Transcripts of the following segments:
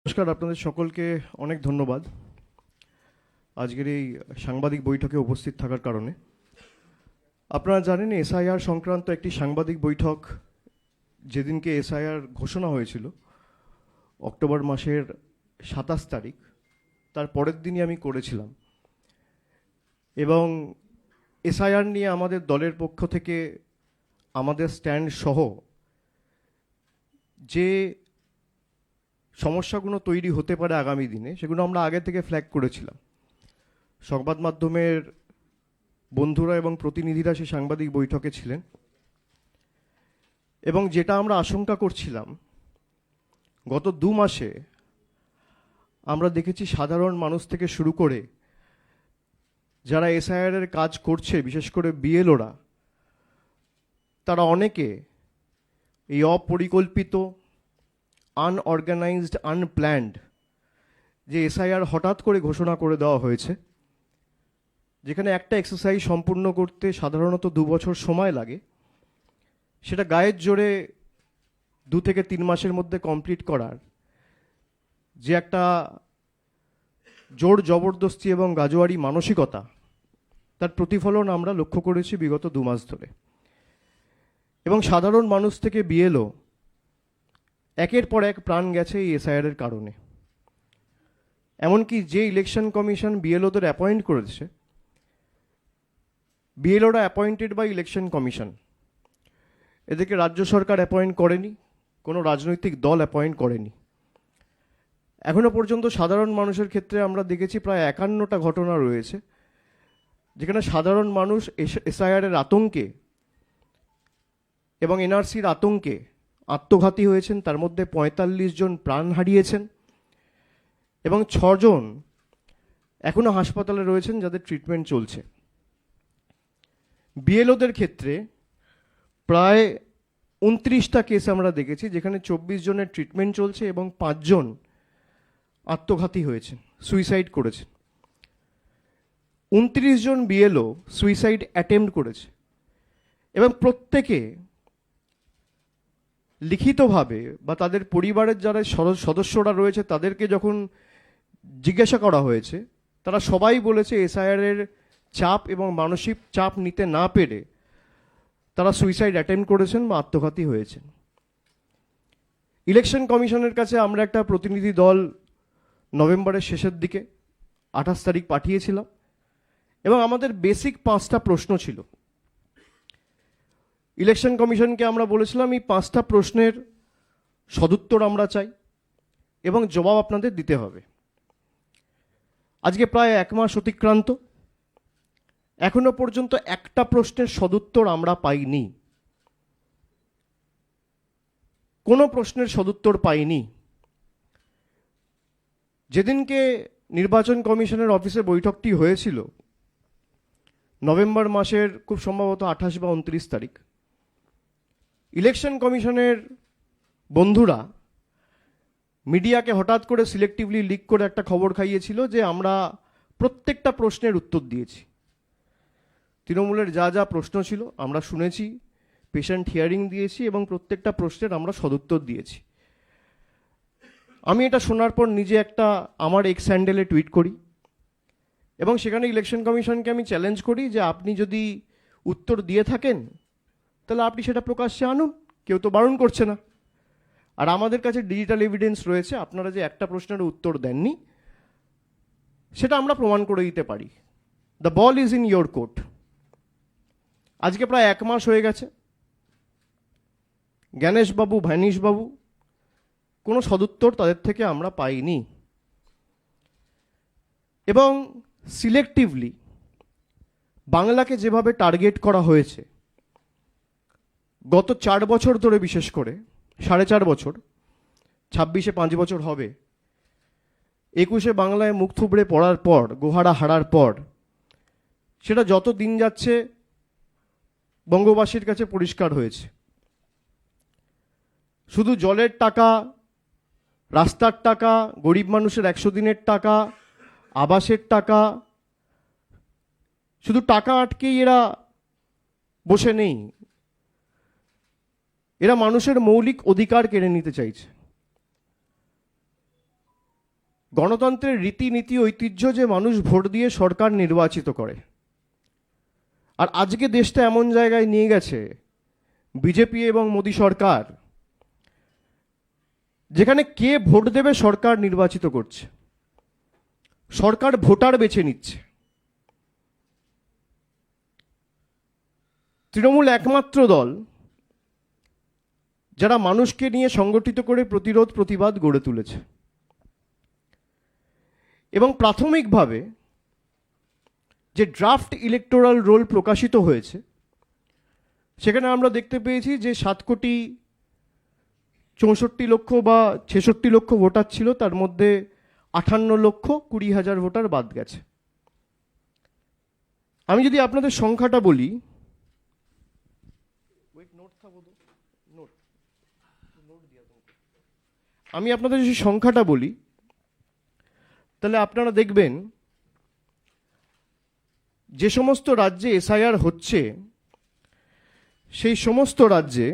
নমস্কার, আপনাদের সকলকে অনেক ধন্যবাদ আজকের এই সাংবাদিক বৈঠকে উপস্থিত থাকার কারণে। আপনারা জানেন এসআইআর সংক্রান্ত একটি সাংবাদিক বৈঠক যেদিনকে এসআইআর ঘোষণা হয়েছিল অক্টোবর মাসের 27 তারিখ, তার পরের দিনই আমি করেছিলাম। এবং এসআইআর নিয়ে আমাদের দলের পক্ষ থেকে আমাদের স্ট্যান্ড সহ যে সমস্যাগুলো তৈরি হতে পারে আগামী দিনে সেগুলো আমরা আগে থেকে ফ্ল্যাগ করেছিলাম। সংবাদ মাধ্যমের বন্ধুরা এবং প্রতিনিধিরা সেই সাংবাদিক বৈঠকে ছিলেন এবং যেটা আমরা আশঙ্কা করছিলাম, গত 2 মাসে আমরা দেখেছি সাধারণ মানুষ থেকে শুরু করে যারা এসআইআর কাজ করছে, বিশেষ করে বিএলওরা, তারা অনেকে এই অপরিকল্পিত, আনঅর্গানাইজড, আনপ্ল্যান্ড যে এসআইআর হঠাৎ করে ঘোষণা করে দেওয়া হয়েছে, যেখানে একটা এক্সারসাইজ সম্পূর্ণ করতে সাধারণত 2 বছর সময় লাগে, সেটা গায়ের জোরে 2 থেকে 3 মাসের মধ্যে কমপ্লিট করার যে একটা জোর জবরদস্তি এবং গাজোয়ারি মানসিকতা, তার প্রতিফলন আমরা লক্ষ্য করেছি বিগত 2 মাস ধরে। এবং সাধারণ মানুষ থেকে বিএলও একের পর এক প্রাণ গেছে এই এসআইআর কারণে। এমনকি যে ইলেকশন কমিশন বিএলওদের অ্যাপয়েন্ট করেছে, বিএলওরা অ্যাপয়েন্টেড বাই ইলেকশন কমিশন, এদেরকে রাজ্য সরকার অ্যাপয়েন্ট করেনি, কোনো রাজনৈতিক দল অ্যাপয়েন্ট করেনি। এখনো পর্যন্ত সাধারণ মানুষের ক্ষেত্রে আমরা দেখেছি প্রায় 51টা ঘটনা রয়েছে যেখানে সাধারণ মানুষ এসআইআরের আতঙ্কে এবং এনআরসির আতঙ্কে আত্মঘাতী হয়েছেন। তার মধ্যে 45 জন প্রাণ হারিয়েছেন এবং 6 জন এখনো হাসপাতালে রয়েছেন যাদের ট্রিটমেন্ট চলছে। বিএলওদের ক্ষেত্রে প্রায় 29টা কেস আমরা দেখেছি যেখানে 24 জনের ট্রিটমেন্ট চলছে এবং 5 জন আত্মঘাতী হয়েছেন, সুইসাইড করেছেন। 29 জন বিএলও সুইসাইড অ্যাটেম্প্ট করেছে এবং প্রত্যেকে লিখিতভাবে বা তাদের পরিবারের যারা সদস্যরা রয়েছে তাদেরকে যখন জিজ্ঞাসা করা হয়েছে, তারা সবাই বলেছে এসআইআরের চাপ এবং মানসিক চাপ নিতে না পেরে তারা সুইসাইড অ্যাটেম্প্ট করেছেন বা আত্মঘাতী হয়েছেন। ইলেকশন কমিশনের কাছে আমরা একটা প্রতিনিধি দল নভেম্বরের শেষের দিকে 28 তারিখ পাঠিয়েছিলাম এবং আমাদের বেসিক 5টা প্রশ্ন ছিল। ইলেকশন কমিশনকে আমরা বলেছিলাম এই 5টা প্রশ্নের সদুত্তর আমরা চাই এবং জবাব আপনাদের দিতে হবে। আজকে প্রায় 1 মাস অতিক্রান্ত, এখনো পর্যন্ত একটা প্রশ্নের সদুত্তর আমরা পাইনি, কোনো প্রশ্নের সদুত্তর পাইনি। যেদিনকে নির্বাচন কমিশনের অফিসে বৈঠকটি হয়েছিল নভেম্বর মাসের খুব সম্ভবত 28 বা 29 তারিখ, ইলেকশন কমিশনের বন্ধুরা মিডিয়াকে হঠাৎ করে সিলেক্টিভলি লিক করে একটা খবর খাইয়েছিল যে আমরা প্রত্যেকটা প্রশ্নের উত্তর দিয়েছি। তৃণমূলের যা যা প্রশ্ন ছিল আমরা শুনেছি, পেশেন্ট হিয়ারিং দিয়েছি এবং প্রত্যেকটা প্রশ্নের আমরা সদুত্তর দিয়েছি। আমি এটা শোনার পর নিজে একটা আমার এক্স হ্যান্ডেলে টুইট করি এবং সেখানে ইলেকশন কমিশনকে আমি চ্যালেঞ্জ করি যে আপনি যদি উত্তর দিয়ে থাকেন তাহলে আপনি সেটা প্রকাশ্যে আনুন, কেউ তো বারণ করছে না। আর আমাদের কাছে ডিজিটাল এভিডেন্স রয়েছে, আপনারা যে একটা প্রশ্নের উত্তর দেননি সেটা আমরা প্রমাণ করে দিতে পারি। The ball is in your court. আজকে প্রায় 1 মাস হয়ে গেছে, জ্ঞানেশবাবু, ভ্যানিশবাবু, কোনো সদুত্তর তাদের থেকে আমরা পাইনি। এবং সিলেক্টিভলি বাংলাকে যেভাবে টার্গেট করা হয়েছে গত 4 বছর ধরে, বিশেষ করে 4.5 বছর, 26-এ 5 বছর হবে, 21-এ বাংলায় মুখ থুবড়ে পড়ার পর, গোহারা হারার পর, সেটা যত দিন যাচ্ছে বঙ্গবাসীর কাছে পরিষ্কার হয়েছে। শুধু জলের টাকা, রাস্তার টাকা, গরিব মানুষের 100 দিনের টাকা, আবাসের টাকা, শুধু টাকা আটকেই এরা বসে নেই, এরা মানুষের মৌলিক অধিকার কেড়ে নিতে চাইছে। গণতন্ত্রের রীতিনীতি ঐতিহ্য যে মানুষ ভোট দিয়ে সরকার নির্বাচিত করে, আর আজকে দেশটা এমন জায়গায় নিয়ে গেছে বিজেপি এবং মোদী সরকার, যেখানে কে ভোট দেবে সরকার নির্বাচিত করছে, সরকার ভোটার বেছে নিচ্ছে। তৃণমূল একমাত্র দল যারা মানুষকে নিয়ে সংগঠিত করে প্রতিরোধ প্রতিবাদ গড়ে তুলেছে। এবং প্রাথমিকভাবে যে ড্রাফট ইলেকটোরাল রোল প্রকাশিত হয়েছে, সেখানে আমরা দেখতে পেয়েছি যে 7,64,00,000 বা 66,00,000 ভোটার ছিল, তার মধ্যে 58,20,000 ভোটার বাদ গেছে। আমি যদি আপনাদের সংখ্যাটা বলি, আমি আপনাদের যদি সংখ্যাটা বলি, তাহলে আপনারা দেখবেন যে সমস্ত রাজ্যে এসআইআর হচ্ছে সেই সমস্ত রাজ্যে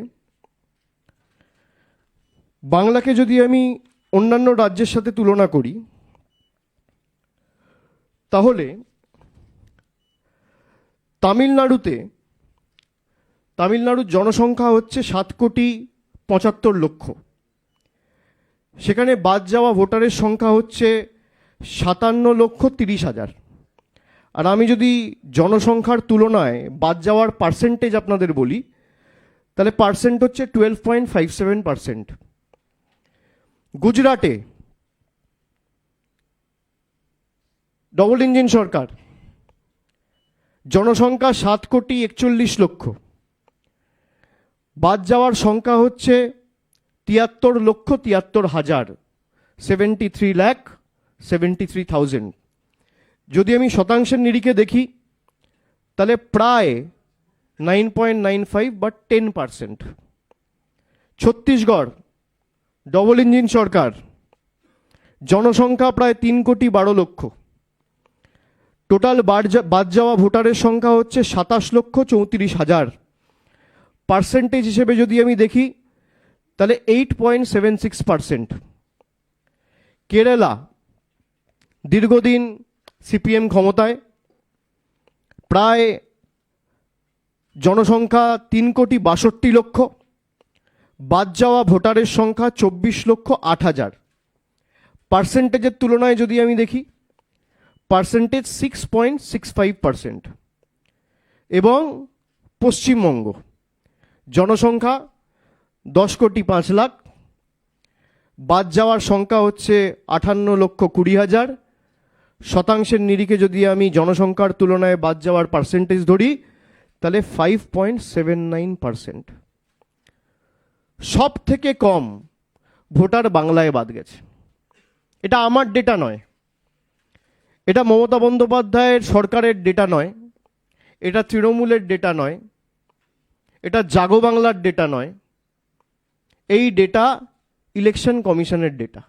বাংলাকে যদি আমি অন্যান্য রাজ্যের সাথে তুলনা করি, তাহলে তামিলনাড়ুর জনসংখ্যা হচ্ছে 7,75,00,000, সেখানে বাদ যাওয়া ভোটারের সংখ্যা হচ্ছে 57,30,000। আর আমি যদি জনসংখ্যার তুলনায় বাদ যাওয়ার পার্সেন্টেজ আপনাদের বলি, তাহলে পার্সেন্ট হচ্ছে 12.57%। গুজরাটে ডবল ইঞ্জিন সরকার, জনসংখ্যা 7,41,00,000, বাদ যাওয়ার সংখ্যা হচ্ছে 73,73,000, 73,73,000। যদি আমি শতাংশের নিরিখে দেখি, তাহলে প্রায় 9.95 বা 10%। ছত্তিশগড় ডবল ইঞ্জিন সরকার, জনসংখ্যা প্রায় 3,12,00,000, টোটাল বাদ যাওয়া ভোটারের সংখ্যা হচ্ছে 27,34,000। পার্সেন্টেজ হিসেবে যদি আমি দেখি, তাহলে 8.76%। কেরালা দীর্ঘদিন সিপিএম ক্ষমতায়, প্রায় জনসংখ্যা 3,62,00,000, বাদ যাওয়া ভোটারের সংখ্যা 24,08,000। পার্সেন্টেজের তুলনায় যদি আমি দেখি, পার্সেন্টেজ 6.65%। এবং পশ্চিমবঙ্গ, জনসংখ্যা 10,05,00,000, বাদ যাওয়ার সংখ্যা হচ্ছে 58,20,000। শতাংশের নিরিখে যদি আমি জনসংখ্যার তুলনায় বাদ যাওয়ার পার্সেন্টেজ ধরি, তাহলে 5.79%। সব থেকে কম ভোটার বাংলায় বাদ গেছে। এটা আমার ডেটা নয়, এটা মমতা বন্দ্যোপাধ্যায়ের সরকারের ডেটা নয়, এটা তৃণমূলের ডেটা নয়, এটা জাগো বাংলার ডেটা নয়, এই ডেটা ইলেকশন কমিশনের ডেটা।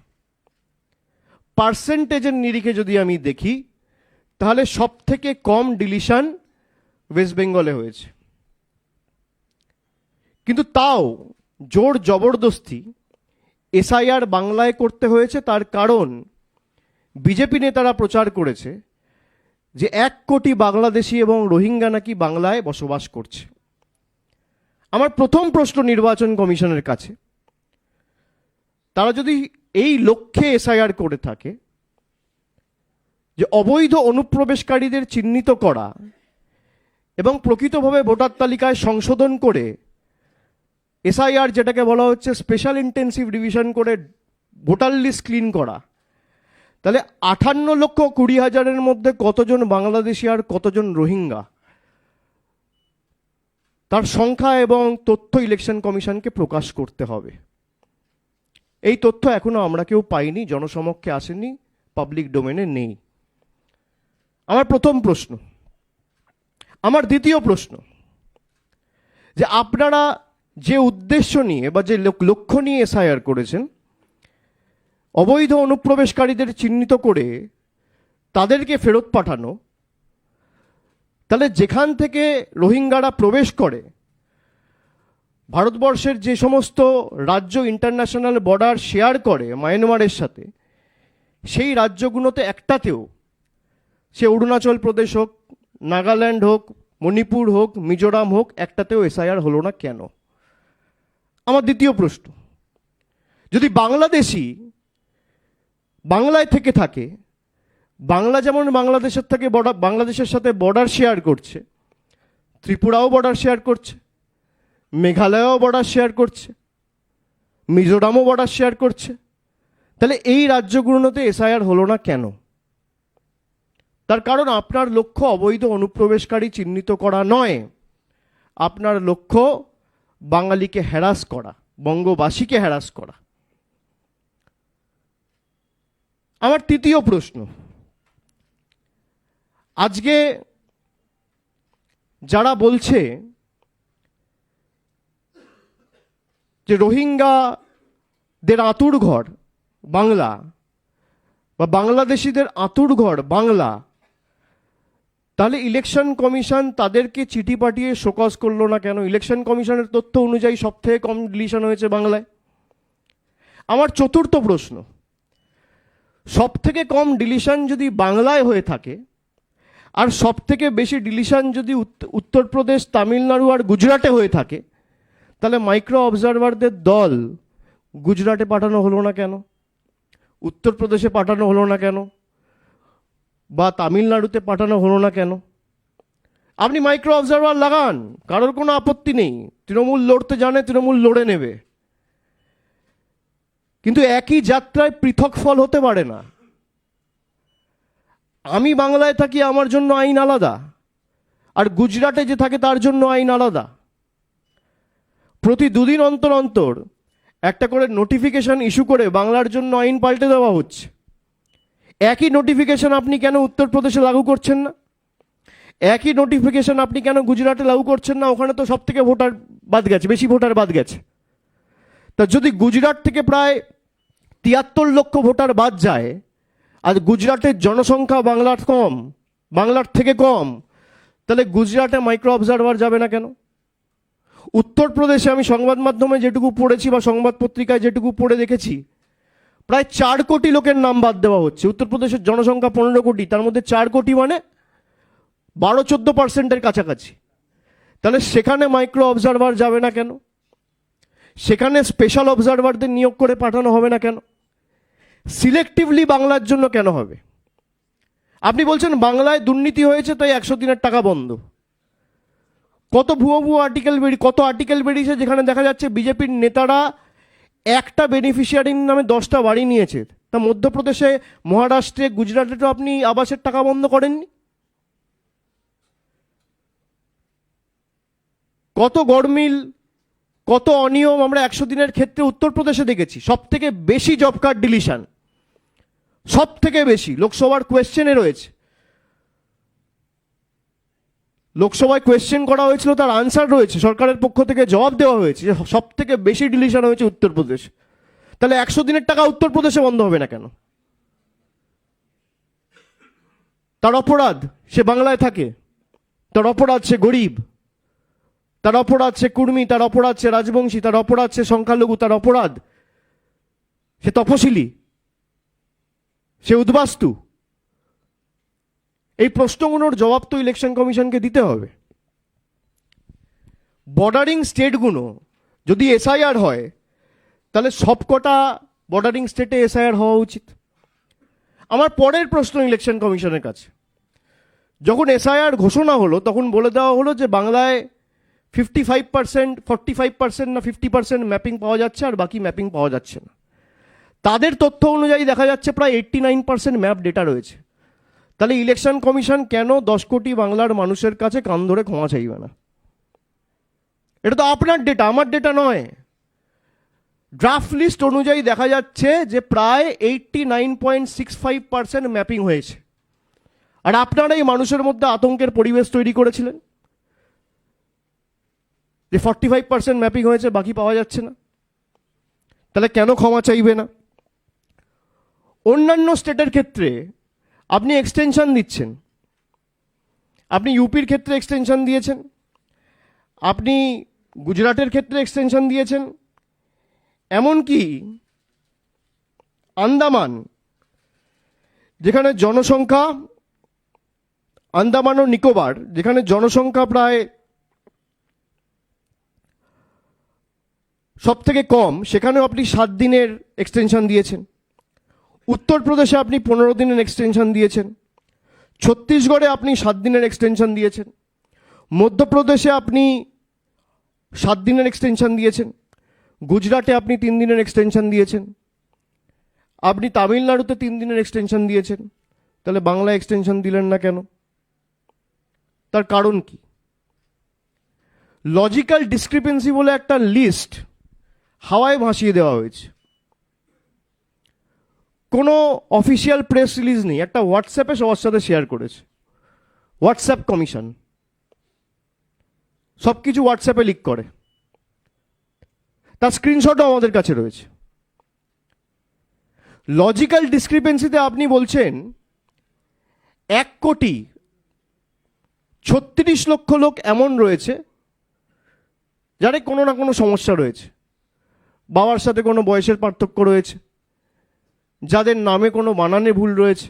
পার্সেন্টেজের নিরিখে যদি আমি দেখি, তাহলে সব থেকে কম ডিলিশন ওয়েস্ট বেঙ্গলে হয়েছে। কিন্তু তাও জোর জবরদস্তি এসআইআর বাংলায় করতে হয়েছে, তার কারণ বিজেপি নেতারা প্রচার করেছে যে 1 কোটি বাংলাদেশি এবং রোহিঙ্গা নাকি বাংলায় বসবাস করছে। আমার প্রথম প্রশ্ন নির্বাচন কমিশনের কাছে, তারা যদি এই লক্ষ্যে এসআইআর করে থাকে, যে অবৈধ অনুপ্রবেশকারীদের চিহ্নিত করা এবং প্রকৃতভাবে ভোটার তালিকায় সংশোধন করে এসআইআর, যেটাকে বলা হচ্ছে স্পেশাল ইন্টেন্সিভ রিভিশন করে ভোটার লিস্ট ক্লিন করা, তাহলে 58,20,000-এর মধ্যে কতজন বাংলাদেশি আর কতজন রোহিঙ্গা, তার সংখ্যা এবং তথ্য ইলেকশন কমিশনকে প্রকাশ করতে হবে। এই তথ্য এখনো আমরা কেউ পাইনি, জনসমক্ষে আসেনি, পাবলিক ডোমেনে নেই। আমার প্রথম প্রশ্ন। আমার দ্বিতীয় প্রশ্ন, যে আপনারা যে উদ্দেশ্য নিয়ে বা যে লক্ষ্য নিয়ে এসআইআর করেছেন, অবৈধ অনুপ্রবেশকারীদের চিহ্নিত করে তাদেরকে ফেরত পাঠানো, তাহলে যেখান থেকে রোহিঙ্গারা প্রবেশ করে, ভারতবর্ষের যে সমস্ত রাজ্য ইন্টারন্যাশনাল বর্ডার শেয়ার করে মায়ানমারের সাথে, সেই রাজ্যগুলোতে একটাতেও, সে অরুণাচল প্রদেশ হোক, নাগাল্যান্ড হোক, মণিপুর হোক, মিজোরাম হোক, একটাতেও এসআইআর হলো না কেন? আমার দ্বিতীয় প্রশ্ন, যদি বাংলাদেশি বাংলায় থেকে থাকে, বাংলা যেমন বাংলাদেশের সাথে বর্ডার শেয়ার করছে, ত্রিপুরাও বর্ডার শেয়ার করছে, মেঘালয়ও বর্ডার শেয়ার করছে, মিজোরামও বর্ডার শেয়ার করছে, তাহলে এই রাজ্যগুলোতে এসআইআর হলো না কেন? তার কারণ আপনার লক্ষ্য অবৈধ অনুপ্রবেশকারী চিহ্নিত করা নয়, আপনার লক্ষ্য বাঙালিকে হ্যারাস করা, বঙ্গবাসীকে হ্যারাস করা। আমার তৃতীয় প্রশ্ন, আজকে যারা বলছে যে রোহিঙ্গাদের আঁতুড় ঘর বাংলা বা বাংলাদেশিদের আঁতুড় ঘর বাংলা, তাহলে ইলেকশন কমিশন তাদেরকে চিঠি পাঠিয়ে শোকজ করলো না কেন? ইলেকশন কমিশনের তথ্য অনুযায়ী সব থেকে কম ডিলিশন হয়েছে বাংলায়। আমার চতুর্থ প্রশ্ন, সব থেকে কম ডিলিশন যদি বাংলায় হয়ে থাকে, আর সব থেকে বেশি ডিলিশন যদি উত্তরপ্রদেশ, তামিলনাড়ু আর গুজরাটে হয়ে থাকে, তাহলে মাইক্রো অবজারভারদের দল গুজরাটে পাঠানো হলো না কেন? উত্তরপ্রদেশে পাঠানো হলো না কেন? বা তামিলনাড়ুতে পাঠানো হলো না কেন? আপনি মাইক্রো অবজারভার লাগান, কারোর কোনো আপত্তি নেই। তৃণমূল লড়তে জানে, তৃণমূল লড়ে নেবে, কিন্তু একই যাত্রায় পৃথক ফল হতে পারে না। আমি বাংলায় থাকি, আমার জন্য আইন আলাদা, আর গুজরাটে যে থাকে তার জন্য আইন আলাদা। প্রতি দুদিন অন্তর অন্তর একটা করে নোটিফিকেশন ইস্যু করে বাংলার জন্য আইন পাল্টে দেওয়া হচ্ছে। একই নোটিফিকেশন আপনি কেন উত্তরপ্রদেশে লাগু করছেন না? একই নোটিফিকেশন আপনি কেন গুজরাটে লাগু করছেন না? ওখানে তো সব থেকে ভোটার বাদ গেছে, বেশি ভোটার বাদ গেছে। তা যদি গুজরাট থেকে প্রায় ৭৩ লক্ষ ভোটার বাদ যায়, আর গুজরাটের জনসংখ্যা বাংলার থেকে কম, তাহলে গুজরাটে মাইক্রো অবজারভার যাবে না কেন? উত্তরপ্রদেশে আমি সংবাদ মাধ্যমে যেটুকু পড়েছি বা সংবাদ পত্রিকায় যেটুকু পড়ে দেখেছি, প্রায় ৪ কোটি লোকের নাম বাদ দেওয়া হচ্ছে। উত্তরপ্রদেশের জনসংখ্যা ১৫ কোটি, তার মধ্যে ৪ কোটি মানে ১২-১৪% কাছাকাছি। তাহলে সেখানে মাইক্রো অবজারভার যাবে না কেন? সেখানে স্পেশাল অবজারভারদের নিয়োগ করে পাঠানো হবে না কেন? সিলেক্টিভলি বাংলার জন্য কেন হবে? আপনি বলছেন বাংলায় দুর্নীতি হয়েছে তাই ১০০ দিনের টাকা বন্ধ। কত ভুয়ো আর্টিকেল বেরিয়েছে যেখানে দেখা যাচ্ছে বিজেপির নেতারা একটা বেনিফিশিয়ারির নামে 10টা বাড়ি নিয়েছে। তা মধ্যপ্রদেশে, মহারাষ্ট্রে, গুজরাটে তো আপনি আবাসের টাকা বন্ধ করেননি। কত গড়মিল, কত অনিয়ম আমরা ১০০ দিনের ক্ষেত্রে উত্তরপ্রদেশে দেখেছি। সব থেকে বেশি জব কার্ড ডিলিশন, সব থেকে বেশি লোকসভার কোয়েশ্চেনে রয়েছে। লোকসভায় কোয়েশ্চেন করা হয়েছিল, তার আনসার রয়েছে, সরকারের পক্ষ থেকে জবাব দেওয়া হয়েছে যে সব থেকে বেশি ডিলিশন হয়েছে উত্তরপ্রদেশ। তাহলে ১০০ দিনের টাকা উত্তরপ্রদেশে বন্ধ হবে না কেন? তার অপরাধ সে বাংলায় থাকে, তার অপরাধ সে গরিব, তার অপরাধ সে কুর্মী, তার অপরাধ সে রাজবংশী, তার অপরাধ সে সংখ্যালঘু, তার অপরাধ সে তপশিলি, সে উদ্বাস্তু। এই প্রশ্নগুলোর জবাব তো ইলেকশন কমিশনকে দিতে হবে। বর্ডারিং স্টেটগুলো যদি এসআইআর হয়, তাহলে সবকটা বর্ডারিং স্টেটে এসআইআর হওয়া উচিত। আমার পরের প্রশ্ন ইলেকশন কমিশনের কাছে, যখন এসআইআর ঘোষণা হলো তখন বলে দেওয়া হলো যে বাংলায় 55%, 45% না 50% ম্যাপিং পাওয়া যাচ্ছে, আর বাকি ম্যাপিং পাওয়া যাচ্ছে না। তাদের তথ্য অনুযায়ী দেখা যাচ্ছে প্রায় 89% ম্যাপ ডেটা রয়েছে। তাহলে ইলেকশন কমিশন কেন 10 কোটি বাংলার মানুষের কাছে কান ধরে ক্ষমা চাইবে না? এটা তো আপনার ডেটা, আমার ডেটা নয়। ড্রাফট লিস্ট অনুযায়ী দেখা যাচ্ছে যে প্রায় 89.65% ম্যাপিং হয়েছে, আর আপনারা এই মানুষের মধ্যে আতঙ্কের পরিবেশ তৈরি করেছিলেন যে 45% ম্যাপিং হয়েছে, বাকি পাওয়া যাচ্ছে না। তাহলে কেন ক্ষমা চাইবে না? অন্যান্য স্টেটের ক্ষেত্রে আপনি এক্সটেনশন দিচ্ছেন, আপনি ইউপির ক্ষেত্রে এক্সটেনশন দিয়েছেন, আপনি গুজরাটের ক্ষেত্রে এক্সটেনশন দিয়েছেন, এমনকি আন্দামান যেখানে জনসংখ্যা, আন্দামান ও নিকোবর, যেখানে জনসংখ্যা প্রায় সব থেকে কম, সেখানেও আপনি 7 দিনের এক্সটেনশন দিয়েছেন। উত্তরপ্রদেশে আপনি 15 দিনের এক্সটেনশন দিয়েছেন। ছত্তিশগড়ে আপনি 7 দিনের এক্সটেনশন দিয়েছেন। মধ্যপ্রদেশে আপনি 7 দিনের এক্সটেনশন দিয়েছেন। গুজরাটে আপনি 3 দিনের এক্সটেনশন দিয়েছেন। আপনি তামিলনাড়ুতে 3 দিনের এক্সটেনশন দিয়েছেন। তাহলে বাংলা এক্সটেনশন দিলেন না কেন? তার কারণ কি? লজিক্যাল ডিসক্রিপেন্সি বলে একটা লিস্ট হাওয়ায় ভাসিয়ে দেওয়া হয়েছে। কোনো অফিসিয়াল প্রেস রিলিজ নেই, একটা হোয়াটসঅ্যাপে সবার সাথে শেয়ার করেছে। হোয়াটসঅ্যাপ কমিশন সব কিছু হোয়াটসঅ্যাপে লিক করে, তার স্ক্রিনশটও আমাদের কাছে রয়েছে। লজিক্যাল ডিসক্রিপেন্সিতে আপনি বলছেন 1,36,00,000 লোক এমন রয়েছে যাদের কোনো না কোনো সমস্যা রয়েছে। বাবার সাথে কোনো বয়সের পার্থক্য রয়েছে, যাদের নামে কোনো বানানে ভুল রয়েছে,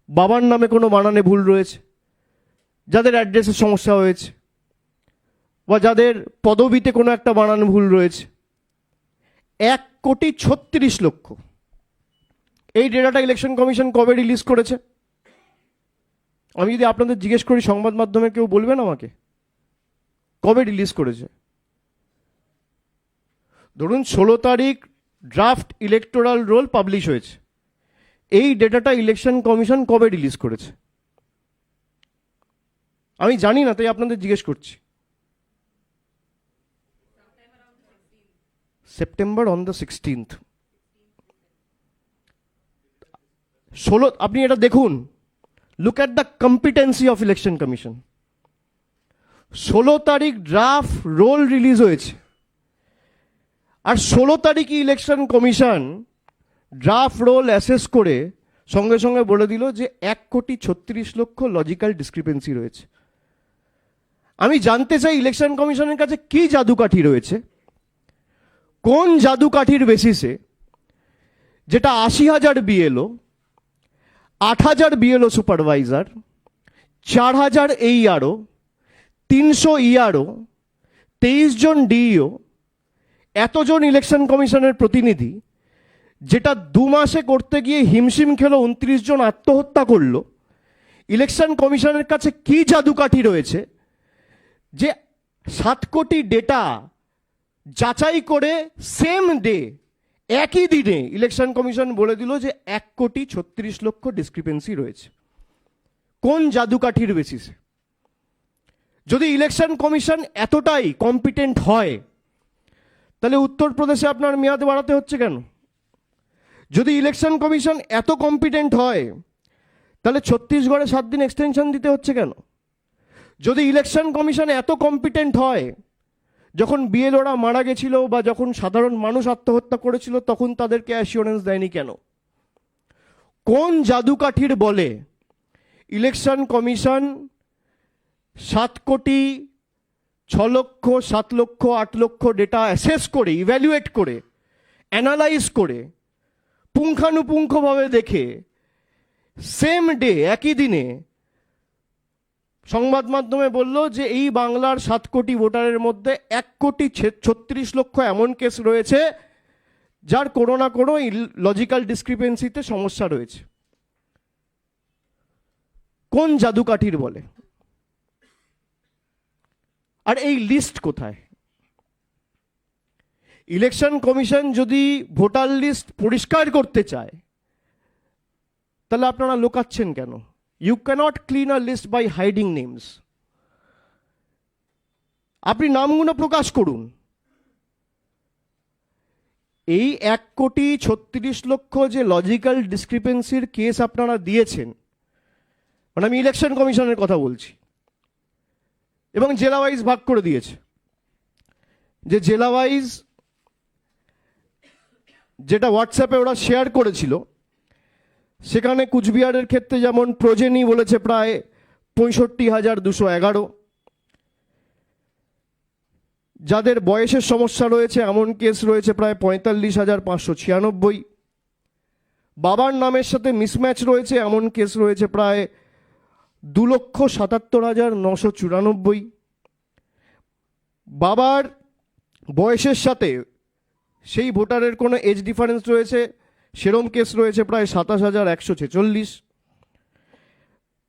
বাবার নামে কোনো বানানে ভুল রয়েছে, যাদের অ্যাড্রেসের সমস্যা হয়েছে, বা যাদের পদবিতে কোনো একটা বানান ভুল রয়েছে। 1,36,00,000। এই ডেটাটা ইলেকশন কমিশন কবে রিলিজ করেছে? আমি যদি আপনাদের জিজ্ঞেস করি, সংবাদ মাধ্যমে কেউ বলবেন আমাকে কবে রিলিজ করেছে? ধরুন 16 তারিখ ড্রাফট ইলেকটোরাল রোল পাবলিশ হয়েছে, এই ডেটাটা ইলেকশন কমিশন কবে রিলিজ করেছে? আমি জানি না, তাই আপনাদের জিজ্ঞেস করছি। September on the 16th। আপনি এটা দেখুন, look at the competency of election commission. 16 তারিখ ড্রাফট রোল রিলিজ হয়েছে, আর 16 তারিখই election commission draft roll assess করে সঙ্গে সঙ্গে বলে দিল যে 1,36,00,000 লজিক্যাল ডিসক্রিপেন্সি রয়েছে। আমি জানতে চাই ইলেকশন কমিশনের কাছে কি জাদুকাঠি রয়েছে, কোন জাদুকাঠির বেসিসে যেটা 80,000 বিএলও, 8,000 বিএলও সুপারভাইজার, 4,000 এইআরও, 300 ইআরও, 23 জন ডিইও, এতজন ইলেকশন কমিশনের প্রতিনিধি, যেটা 2 মাসে করতে গিয়ে হিমশিম খেলো 29 জন আত্মহত্যা করলো। ইলেকশন কমিশনের কাছে কি জাদুকাঠি রয়েছে যে 7 কোটি ডেটা যাচাই করে সেম ডে, একই দিনে ইলেকশন কমিশন বলে দিল যে 1,36,00,000 ডিসক্রিপেন্সি রয়েছে? কোন জাদুকাঠির বেসিসে? যদি ইলেকশন কমিশন এতটাই কম্পিটেন্ট হয়, তাহলে উত্তরপ্রদেশে আপনার মেয়াদ বাড়াতে হচ্ছে কেন? যদি ইলেকশন কমিশন এত কম্পিটেন্ট হয়, তাহলে ছত্তিশগড়ে 7 দিন এক্সটেনশন দিতে হচ্ছে কেন? যদি ইলেকশন কমিশন এত কম্পিটেন্ট হয়, যখন বিএলওরা মারা গেছিল বা যখন সাধারণ মানুষ আত্মহত্যা করেছিল, তখন তাদেরকে অ্যাসিওরেন্স দেয়নি কেন? কোন জাদুকাঠির বলে ইলেকশন কমিশন 7,06,00,000, 7,00,000, 8,00,000 ডেটা অ্যাসেস করে, ইভ্যালুয়েট করে, অ্যানালাইজ করে, পুঙ্খানুপুঙ্খভাবে দেখে সেম ডে, একই দিনে সংবাদ মাধ্যমে বলল যে এই বাংলার 7 কোটি ভোটারের মধ্যে 1,36,00,000 এমন কেস রয়েছে যার কোনো না কোনো লজিক্যাল ডিসক্রিপেন্সিতে সমস্যা রয়েছে? কোন জাদুকাঠির বলে? আর এই লিস্ট কোথায়? ইলেকশন কমিশন যদি ভোটার লিস্ট পরিষ্কার করতে চায়, তাহলে আপনারা লুকাচ্ছেন কেন? You cannot clean a list by hiding names. আপনি নামগুলো প্রকাশ করুন। এই 1,36,00,000 যে লজিক্যাল ডিসক্রিপেন্সির কেস আপনারা দিয়েছেন, মানে আমি ইলেকশন কমিশনের কথা বলছি, এবং জেলা ওয়াইজ ভাগ করে দিয়েছে, যে জেলা ওয়াইজ যেটা হোয়াটসঅ্যাপে ওরা শেয়ার করেছিল, সেখানে কুচবিহারের ক্ষেত্রে যেমন প্রজেনি বলেছে প্রায় 65,211, যাদের বয়সের সমস্যা রয়েছে এমন কেস রয়েছে প্রায় 45,596, বাবার নামের সাথে মিসম্যাচ রয়েছে এমন কেস রয়েছে প্রায় 2,77,994। বাবার বয়সের সাথে সেই ভোটারের কোনো এজ ডিফারেন্স রয়েছে সেরম কেস রয়েছে প্রায় 27,146।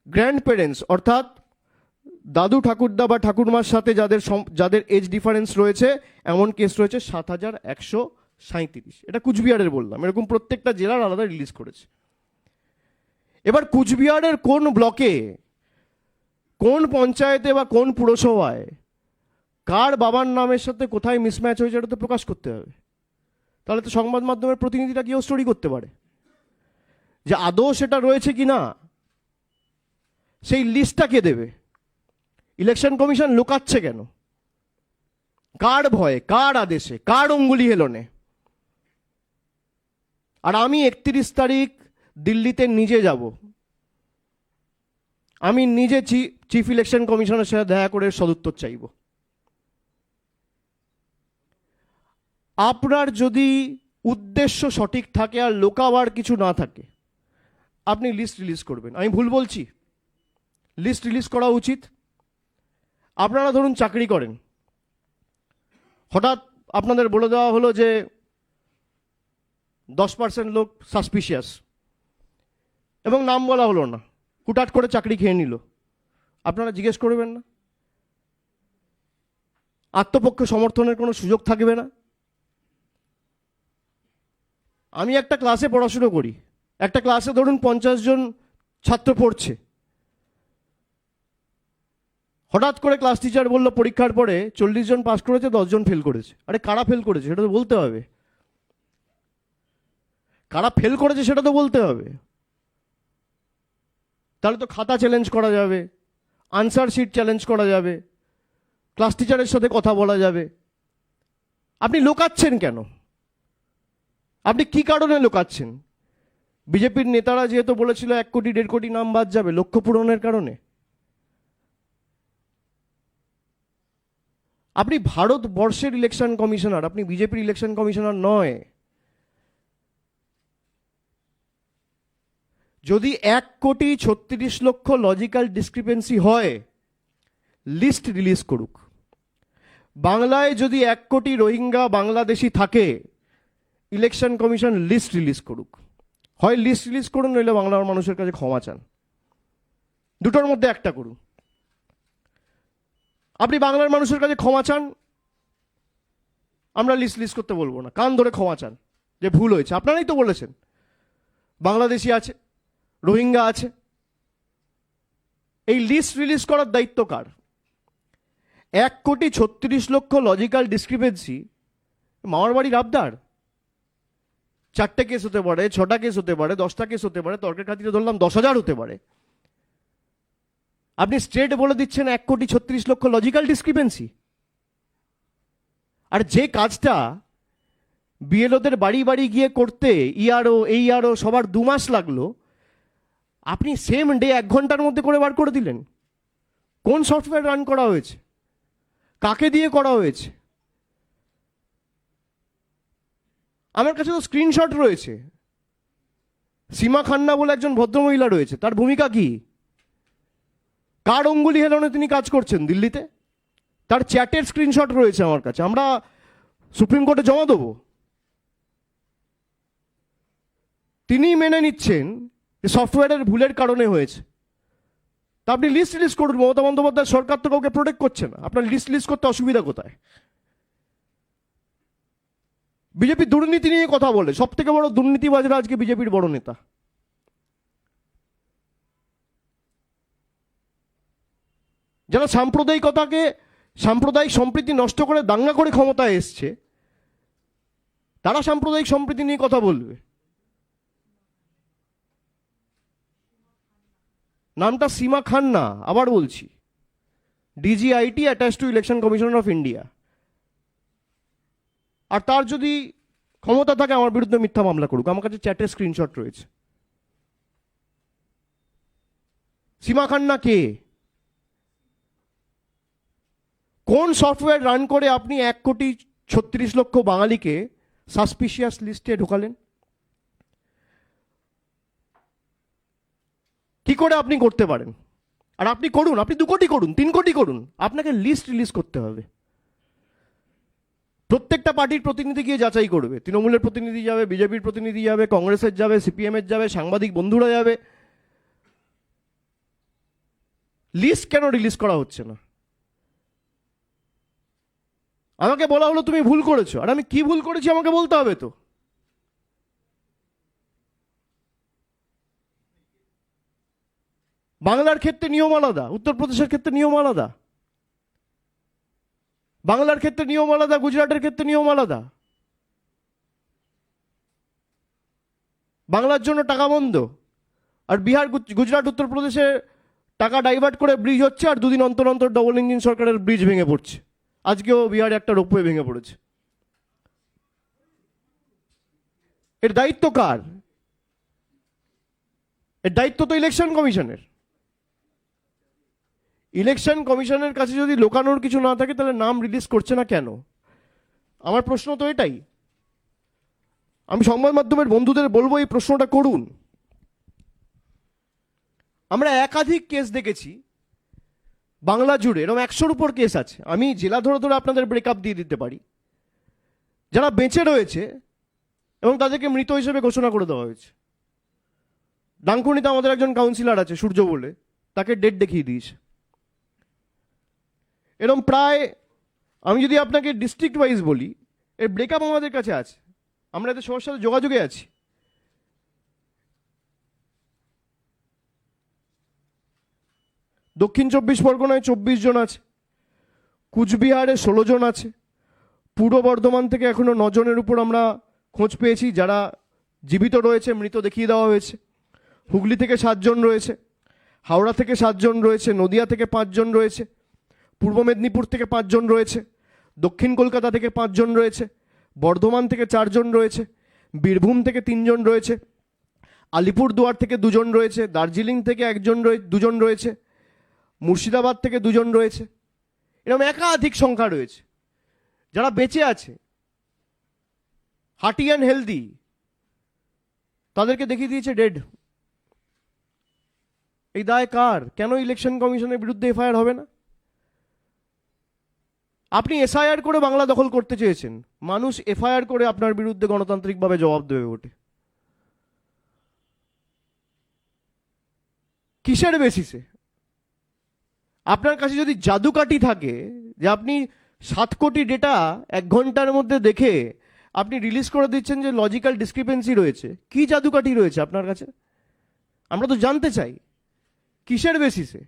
গ্র্যান্ড প্যারেন্টস অর্থাৎ দাদু ঠাকুরদা বা ঠাকুরমার সাথে যাদের এজ ডিফারেন্স রয়েছে এমন কেস রয়েছে 7,137। এটা কুচবিহারের বললাম, এরকম প্রত্যেকটা জেলার আলাদা রিলিজ করেছে। এবার কুচবিহারের কোন ব্লকে, কোন পঞ্চায়েতে বা কোন পুরসভায় কার বাবার নামের সাথে কোথায় মিসম্যাচ হয়েছে এটা তো প্রকাশ করতে হবে। তাহলে তো সংবাদ মাধ্যমের প্রতিনিধিরা গিয়েও স্টোরি করতে পারে যে আদৌ সেটা রয়েছে কি না। সেই লিস্টটা কে দেবে? ইলেকশন কমিশন লুকাচ্ছে কেন? কার ভয়ে, কার আদেশে, কার অঙ্গুলি হেলনে? আর আমি 31 তারিখ দিল্লিতে নিজে যাব, আমি নিজে চিফ ইলেকশন কমিশনের সাথে দেখা করে সদুত্তর চাইব। আপনার যদি উদ্দেশ্য সঠিক থাকে আর লোকাবার কিছু না থাকে, আপনি লিস্ট রিলিজ করবেন। আমি ভুল বলছি? লিস্ট রিলিজ করা উচিত। আপনারা ধরুন চাকরি করেন, হঠাৎ আপনাদের বলে দেওয়া হলো যে 10% লোক সাসপিশিয়াস, এবং নাম বলা হলো না, হুটহাট করে চাকরি খেয়ে নিল। আপনারা জিজ্ঞেস করবেন না? আত্মপক্ষ সমর্থনের কোনো সুযোগ থাকবে না? আমি একটা ক্লাসে পড়াশুনো করি, একটা ক্লাসে ধরুন 50 জন ছাত্র পড়ছে। হঠাৎ করে ক্লাস টিচার বলল পরীক্ষার পরে 40 জন পাস করেছে, 10 জন ফেল করেছে। আরে কারা ফেল করেছে সেটা তো বলতে হবে। কারা ফেল করেছে সেটা তো বলতে হবে। তাহলে তো খাতা চ্যালেঞ্জ করা যাবে, আনসার শিট চ্যালেঞ্জ করা যাবে, ক্লাস টিচারের সাথে কথা বলা যাবে। আপনি লুকাচ্ছেন কেন? আপনি কি কারণে লুকাচ্ছেন? বিজেপির নেতারা যেহেতু বলেছিল 1 কোটি 1.5 কোটি নাম বাদ যাবে লক্ষ্য পূরণের কারণে। আপনি ভারতবর্ষের ইলেকশন কমিশনার, আপনি বিজেপির ইলেকশন কমিশনার নয়। যদি 1,36,00,000 লজিক্যাল ডিসক্রিপেন্সি হয়, লিস্ট রিলিজ করুক। বাংলায় যদি 1 কোটি রোহিঙ্গা বাংলাদেশি থাকে, ইলেকশন কমিশন লিস্ট রিলিজ করুক। হয় লিস্ট রিলিজ করুন, নইলে বাংলার মানুষের কাছে ক্ষমা চান। দুটোর মধ্যে একটা করুন। আপনি বাংলার মানুষের কাছে ক্ষমা চান, আমরা লিস্ট রিলিজ করতে বলবো না, কান ধরে ক্ষমা চান যে ভুল হয়েছে। আপনারাই তো বলেছেন বাংলাদেশি আছে, রোহিঙ্গা আছে। এই লিস্ট রিলিজ করার দায়িত্ব কার? 1,36,00,000 লজিক্যাল ডিসক্রিপেন্সি মামার বাড়ির আবদার। 4টে কেস হতে পারে, 6টা কেস হতে পারে, 10টা কেস হতে পারে, তর্কের খাতিরে ধরলাম 10,000 হতে পারে। আপনি স্ট্রেট বলে দিচ্ছেন 1,36,00,000 লজিক্যাল ডিসক্রিপেন্সি। আর যে কাজটা বিএলওদের বাড়ি বাড়ি গিয়ে করতে ইআরও এইআরও সবার 2 মাস লাগলো, আপনি সেম ডে 1 ঘন্টার মধ্যে করে বার করে দিলেন। কোন সফটওয়্যার রান করা হয়েছে? কাকে দিয়ে করা হয়েছে? আমার কাছে তো স্ক্রিনশট রয়েছে। সীমা খান্না বলে একজন ভদ্রমহিলা রয়েছে, তার ভূমিকা কি? কার অঙ্গুলি হেলনে তিনি কাজ করছেন দিল্লিতে? তার চ্যাটের স্ক্রিনশট রয়েছে আমার কাছে, আমরা সুপ্রিম কোর্টে জমা দেবো। তিনি মেনে নিচ্ছেন যে সফটওয়্যারের ভুলের কারণে হয়েছে। তা আপনি লিস্ট রিলিজ করুন। মমতা বন্দ্যোপাধ্যায় সরকার তো কাউকে প্রোটেক্ট করছে না, আপনার লিস্ট রিলিজ করতে অসুবিধা কোথায়? বিজেপি দুর্নীতি নিয়ে কথা বলে, সব থেকে বড় দুর্নীতিবাজরা আজকে বিজেপির বড় নেতা। যারা সাম্প্রদায়িকতাকে, সাম্প্রদায়িক সম্প্রীতি নষ্ট করে দাঙ্গা করে ক্ষমতায় এসছে, তারা সাম্প্রদায়িক সম্প্রীতি নিয়ে কথা বলবে। নামটা সীমা খান্না, আবার বলছি, DGIT attach to election commissioner of India. আর তার যদি ক্ষমতা থাকে আমার বিরুদ্ধে মিথ্যা মামলা করুক, আমার কাছে চ্যাটের স্ক্রিনশট রয়েছে। সীমা খান্না কে? কোন সফটওয়্যার রান করে আপনি 1,36,00,000 বাঙালিকে সাসপিশিয়াস লিস্টে ঢোকালেন? কি করে আপনি করতে পারেন? আর আপনি করুন, আপনি 2 কোটি করুন, 3 কোটি করুন, আপনাকে লিস্ট রিলিজ করতে হবে। প্রত্যেকটা পার্টির প্রতিনিধি গিয়ে যাচাই করবে। তৃণমূলের প্রতিনিধি যাবে, বিজেপির প্রতিনিধি যাবে, কংগ্রেসের যাবে, সিপিএমের যাবে, সাংবাদিক বন্ধুরা যাবে। লিস্ট কেন রিলিজ করা হচ্ছে না? আমাকে বলা হলো তুমি ভুল করেছো, আর আমি কি ভুল করেছি আমাকে বলতে হবে তো। বাংলার ক্ষেত্রে নিয়ম আলাদা, উত্তরপ্রদেশের ক্ষেত্রে নিয়ম আলাদা। বাংলার ক্ষেত্রে নিয়ম আলাদা, গুজরাটের ক্ষেত্রে নিয়ম আলাদা। বাংলার জন্য টাকা বন্ধ, আর বিহার, গুজরাট, উত্তরপ্রদেশে টাকা ডাইভার্ট করে ব্রিজ হচ্ছে, আর 2 দিন অন্তর অন্তর ডবল ইঞ্জিন সরকারের ব্রিজ ভেঙে পড়ছে। আজকেও বিহারে একটা রোপওয়ে ভেঙে পড়েছে। এর দায়িত্ব কার? এর দায়িত্ব তো ইলেকশন কমিশনের। ইলেকশন কমিশনের কাছে যদি লোকানোর কিছু না থাকে, তাহলে নাম রিলিজ করছে না কেন? আমার প্রশ্ন তো এটাই। আমি সংবাদ মাধ্যমের বন্ধুদের বলবো এই প্রশ্নটা করুন। আমরা একাধিক কেস দেখেছি বাংলা জুড়ে, এরকম 100-র উপর কেস আছে। আমি জেলা ধরে ধরে আপনাদের ব্রেকআপ দিয়ে দিতে পারি। যারা বেঁচে রয়েছে এবং তাদেরকে মৃত হিসেবে ঘোষণা করে দেওয়া হয়েছে। ডানকুনিতে আমাদের একজন কাউন্সিলর আছে, সূর্য বলে, তাকে ডেট দেখিয়ে দিয়েছে। এরকম প্রায়, আমি যদি আপনাকে ডিস্ট্রিক্ট ওয়াইজ বলি, এর ব্রেকআপ আমাদের কাছে আছে, আমরা এদের সবার সাথে যোগাযোগে আছি। দক্ষিণ 24 পরগনায় 24 জন আছে, কুচবিহারে 16 জন আছে, পূর্ব বর্ধমান থেকে এখনো 9 জনের উপর আমরা খোঁজ পেয়েছি যারা জীবিত রয়েছে, মৃত দেখিয়ে দেওয়া হয়েছে। হুগলি থেকে 7 জন রয়েছে, হাওড়া থেকে 7 জন রয়েছে, নদিয়া থেকে 5 জন রয়েছে, পূর্ব মেদিনীপুর থেকে 5 জন রয়েছে, দক্ষিণ কলকাতা থেকে 5 জন রয়েছে, বর্ধমান থেকে 4 জন রয়েছে, বীরভূম থেকে 3 জন রয়েছে, আলিপুরদুয়ার থেকে 2 জন রয়েছে, দার্জিলিং থেকে 2 জন রয়েছে, মুর্শিদাবাদ থেকে 2 জন রয়েছে। এরকম একাধিক সংখ্যা রয়েছে যারা বেঁচে আছে, হার্টি অ্যান্ড হেলদি, তাদেরকে দেখিয়ে দিয়েছে ডেড। এই দায় কার? কেন ইলেকশন কমিশনের বিরুদ্ধে এফআইআর হবে না? আপনি এসআইআর করে বাংলা দখল করতে চেয়েছেন, মানুষ এফআইআর করে আপনার বিরুদ্ধে গণতান্ত্রিকভাবে জবাব দেবে ওঠে। কিসের বেসিসে? আপনার কাছে যদি জাদুকাঠি থাকে যে আপনি 7 কোটি ডেটা 1 ঘন্টার মধ্যে দেখে আপনি রিলিজ করে দিচ্ছেন যে লজিক্যাল ডিসক্রিপেন্সি রয়েছে, কি জাদুকাঠি রয়েছে আপনার কাছে? আমরা তো জানতে চাই কিসের বেসিসে।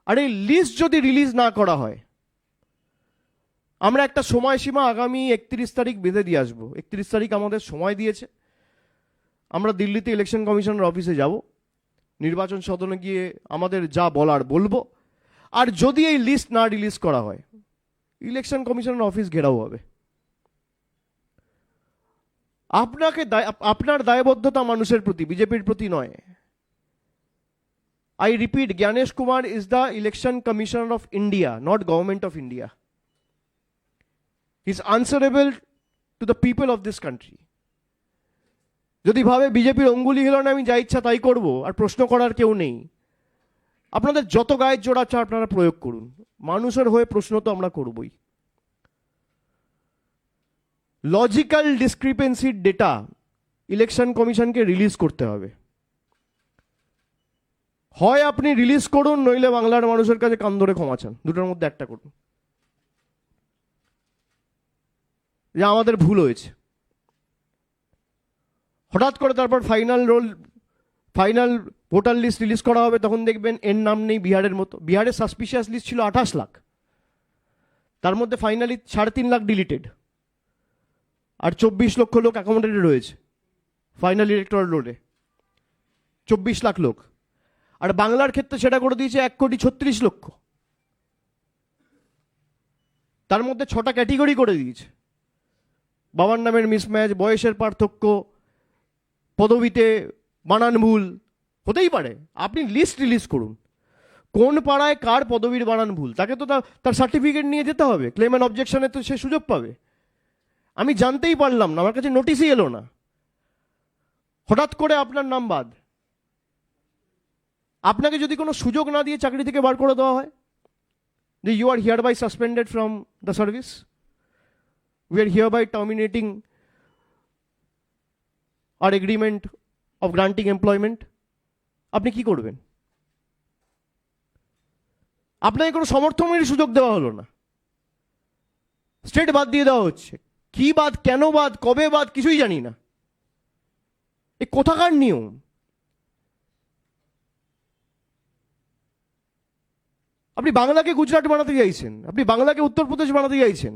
আর এই লিস্ট যদি রিলিজ না করা হয়, আমরা একটা সময়সীমা আগামী 31 তারিখ বেঁধে দিয়ে আসবো। 31 তারিখ আমাদের সময় দিয়েছে। আমরা দিল্লিতে ইলেকশন কমিশনের অফিসে যাব, নির্বাচন সদনে গিয়ে আমাদের যা বলার বলবো। আর যদি এই লিস্ট না রিলিজ করা হয়, ইলেকশন কমিশনের অফিস ঘেরাও হবে। আপনার দায়বদ্ধতা মানুষের প্রতি, বিজেপির প্রতি নয়। I repeat, Gyanesh Kumar is the Election Commissioner of India, not Government of India. He is answerable to the people of this country. যদি ভাবে বিজেপির অঙ্গুলি হিলনে আমি যা ইচ্ছা তাই করব আর প্রশ্ন করার কেউ নেই, আপনাদের যত গায়ের জোর আছে আপনারা প্রয়োগ করুন। মানুষের হয়ে প্রশ্ন তো আমরা করবই। লজিক্যাল ডিসক্রিপেন্সির ডেটা ইলেকশন কমিশনকে রিলিজ করতে হবে। হয় আপনি রিলিজ করুন, নইলে বাংলার মানুষের কাছে কান ধরে ক্ষমা চান। দুটোর মধ্যে একটা করুন, যে আমাদের ভুল হয়েছে। হঠাৎ করে তারপর ফাইনাল ভোটার লিস্ট রিলিজ করা হবে, তখন দেখবেন এর নাম নেই বিহারের মতো। বিহারের সাসপিশিয়াস লিস্ট ছিল 28 লাখ, তার মধ্যে ফাইনালি 3.5 লাখ ডিলিটেড, আর 24 লক্ষ লোক অ্যাকোমোডেটেড রয়েছে ফাইনাল ইলেকটরাল রোলে। 24 লাখ লোক। আর বাংলার ক্ষেত্রে সেটা করে দিয়েছে 1,36,00,000। তার মধ্যে 6টা ক্যাটেগরি করে দিয়েছে। বাবার নামের মিসম্যাচ, বয়সের পার্থক্য, পদবিতে বানান ভুল। হতেই পারে, আপনি লিস্ট রিলিজ করুন কোন পাড়ায় কার পদবীর বানান ভুল, তাকে তো তার সার্টিফিকেট নিয়ে যেতে হবে। ক্লেম অ্যান্ড অবজেকশনে তো সে সুযোগ পাবে। আমি জানতেই পারলাম না, আমার কাছে নোটিশই এলো না, হঠাৎ করে আপনার নাম বাদ। আপনাকে যদি কোনো সুযোগ না দিয়ে চাকরি থেকে বার করে দেওয়া হয়, যে you are hereby suspended from the service, we are hereby terminating our agreement of granting employment, আপনি কি করবেন? আপনাকে কোনো সমর্থনের সুযোগ দেওয়া হলো না, স্টেট বাদ দিয়ে দেওয়া হচ্ছে। কি বাদ, কেন বাদ, কবে বাদ, কিছুই জানি না। এ কোথাকার নিয়ম? আপনি বাংলাকে গুজরাট বানাতে চাইছেন, আপনি বাংলাকে উত্তরপ্রদেশ বানাতে চাইছেন।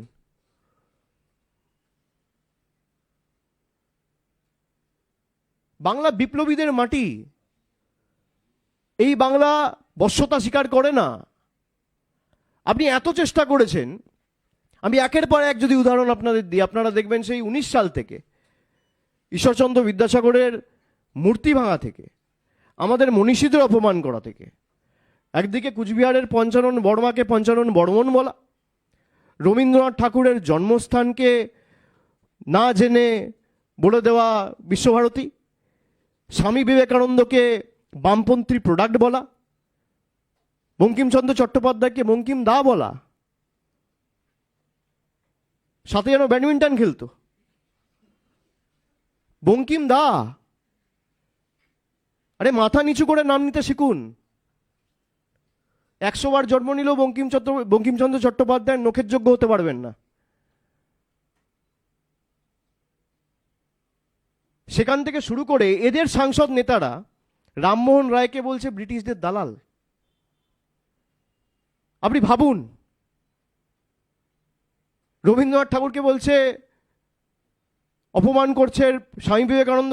বাংলা বিপ্লবীদের মাটি, এই বাংলা বশ্যতা স্বীকার করে না। আপনি এত চেষ্টা করেছেন, আমি একের পর এক যদি উদাহরণ আপনাদের দিই, আপনারা দেখবেন সেই 19 সাল থেকে ঈশ্বরচন্দ্র বিদ্যাসাগরের মূর্তি ভাঙা থেকে, আমাদের মনীষীদের অপমান করা থেকে, একদিকে কুচবিহারের পঞ্চানন বর্মাকে পঞ্চানন বর্মন বলা, রবীন্দ্রনাথ ঠাকুরের জন্মস্থানকে না জেনে বলে দেওয়া বিশ্বভারতী, স্বামী বিবেকানন্দকে বামপন্থী প্রোডাক্ট বলা, বঙ্কিমচন্দ্র চট্টোপাধ্যায়কে বঙ্কিম দা বলা, সাথে যেন ব্যাডমিন্টন খেলতো, বঙ্কিম দা। আরে মাথা নিচু করে নাম নিতে শিখুন। 100 বার জন্ম নিলেও বঙ্কিমচন্দ্র চট্টোপাধ্যায়ের নখের যোগ্য হতে পারবেন না। সেখান থেকে শুরু করে এদের সাংসদ নেতারা রামমোহন রায়কে বলছে ব্রিটিশদের দালাল। আপনি ভাবুন, রবীন্দ্রনাথ ঠাকুরকে বলছে, অপমান করছে স্বামী বিবেকানন্দ